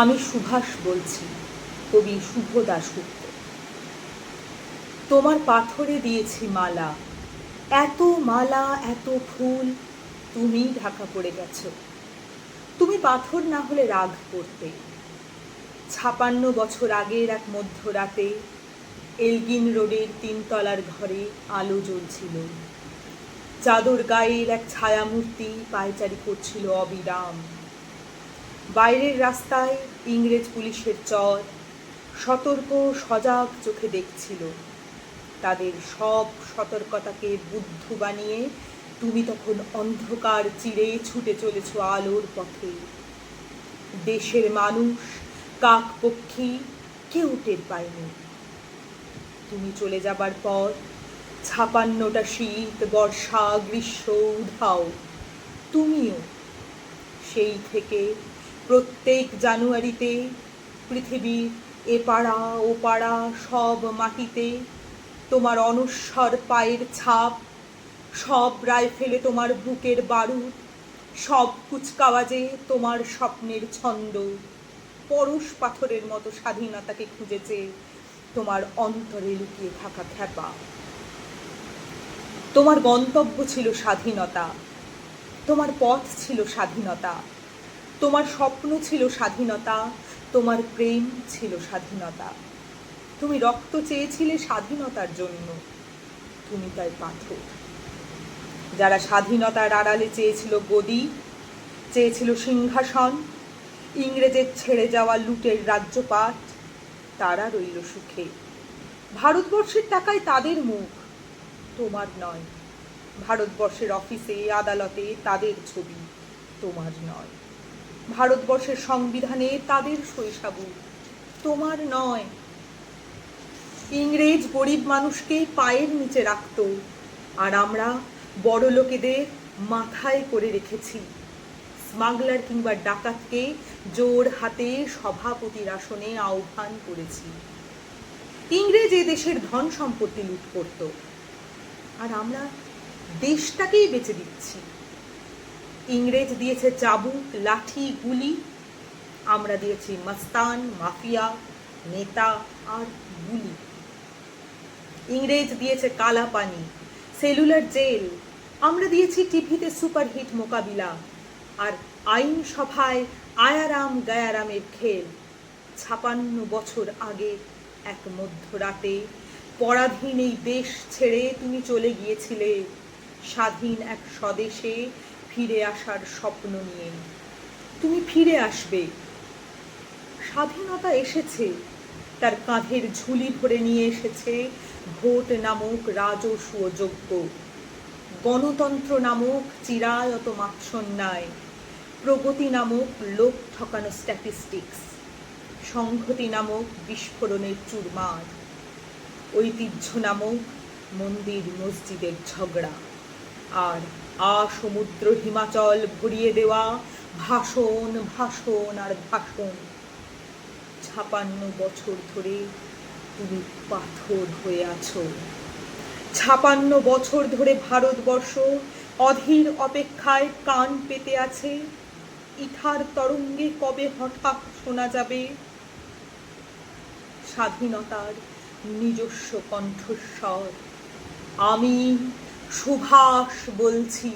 আমি সুভাষ বলছি, কবি শুভ দাশগুপ্ত। তোমার পাথরে দিয়েছি মালা, এত মালা এত ফুল, তুমিই ঢাকা পড়ে গেছো। তুমি পাথর না হলে রাগ করতে। ৫৬ বছর আগের এক মধ্যরাতে এলগিন রোডের ৩ তলার ঘরে আলো জ্বলছিল। চাদর গায়ের এক ছায়ামূর্তি পায়চারি করছিল অবিরাম। বাইরের রাস্তায় ইংরেজ পুলিশের চর সতর্ক সজাগ চোখে দেখছিল। তাদের সব সতর্কতাকে বুদ্ধ বানিয়ে তুমি তখন অন্ধকার চিরে ছুটে চলেছ আলোর পথে। দেশের মানুষ, কাক পক্ষী কেউ টের পায়নি। তুমি চলে যাবার পর ৫৬টা শীত, বর্ষা, গ্রীষ্ম, উধাও, তুমিও। সেই থেকে প্রত্যেক জানুয়ারিতে পৃথিবীর এপাড়া ওপাড়া সব মাটিতে তোমার অনস্বর পায়ের ছাপ, সব রাইফেলে তোমার বুকের বারুদ, সব কুচকাওয়াজে তোমার স্বপ্নের ছন্দ পরশ পাথরের মতো স্বাধীনতাকে খুঁজেছে তোমার অন্তরে লুকিয়ে থাকা খ্যাপা। তোমার গন্তব্য ছিল স্বাধীনতা, তোমার পথ ছিল স্বাধীনতা, তোমার স্বপ্ন ছিল স্বাধীনতা, তোমার প্রেম ছিল স্বাধীনতা। তুমি রক্ত চেয়েছিলে স্বাধীনতার জন্য, তুমি তাই পাথর। যারা স্বাধীনতার আড়ালে চেয়েছিল গদি, চেয়েছিল সিংহাসন, ইংরেজের ছেড়ে যাওয়া লুটের রাজ্যপাট, তারা রইল সুখে। ভারতবর্ষের টাকায় তাদের মুখ, তোমার নয়। ভারতবর্ষের অফিসে আদালতে তাদের ছবি, তোমার নয়। ভারতবর্ষের সংবিধানে তাদের শৈশাবু, তোমার নয়। ইংরেজ গরিব মানুষকে পায়ের নিচে রাখত, আর আমরা বড় লোকেদের মাথায় করে রেখেছি। স্মাগলার কিংবা ডাকাতকে জোর হাতে সভাপতির আসনে আহ্বান করেছি। ইংরেজ এ দেশের ধন সম্পত্তি লুট করত, আর আমরা দেশটাকেই বেচে দিচ্ছি। ইংরেজ দিয়েছে চাবুক, লাঠি, গুলি, আমরা দিয়েছি মস্তান, মাফিয়া, নেতা আর গুলি। ইংরেজ দিয়েছে কালা পানি, সেলুলার জেল, আমরা দিয়েছি টিভিতে সুপারহিট মোকাবিলা আর আইনসভায় আয়ারাম গায়ারামের খেল। ৫৬ বছর আগে এক মধ্যরাতে পরাধীন এই দেশ ছেড়ে তুমি চলে গিয়েছিলে স্বাধীন এক স্বদেশে ফিরে আসার স্বপ্ন নিয়ে। তুমি ফিরে আসবে। স্বাধীনতা এসেছে, তার কাঁধের ঝুলি ভরে নিয়ে এসেছে ভোট নামক রাজস্ব যজ্ঞ, গণতন্ত্র নামক চিরায়ত মাৎসন্যায়, প্রগতি নামক লোক ঠকানো স্ট্যাটিস্টিক্স, সংহতি নামক বিস্ফোরণের চুরমার, ঐতিহ্য নামক মন্দির মসজিদের ঝগড়া, আর সমুদ্র হিমাচল ভরিয়ে দেওয়া ভাষণ ভাষণ আর ভাষণ। ৫৬ বছর ধরে তুমি পাথর হয়ে আছো। ৫৬ বছর ধরে ভারতবর্ষ অধীর অপেক্ষায় কান পেতে আছে। ইথার তরঙ্গে কবে হঠাৎ শোনা যাবে স্বাধীনতার নিজস্ব কণ্ঠস্বর। আমি সুভাষ বলছি।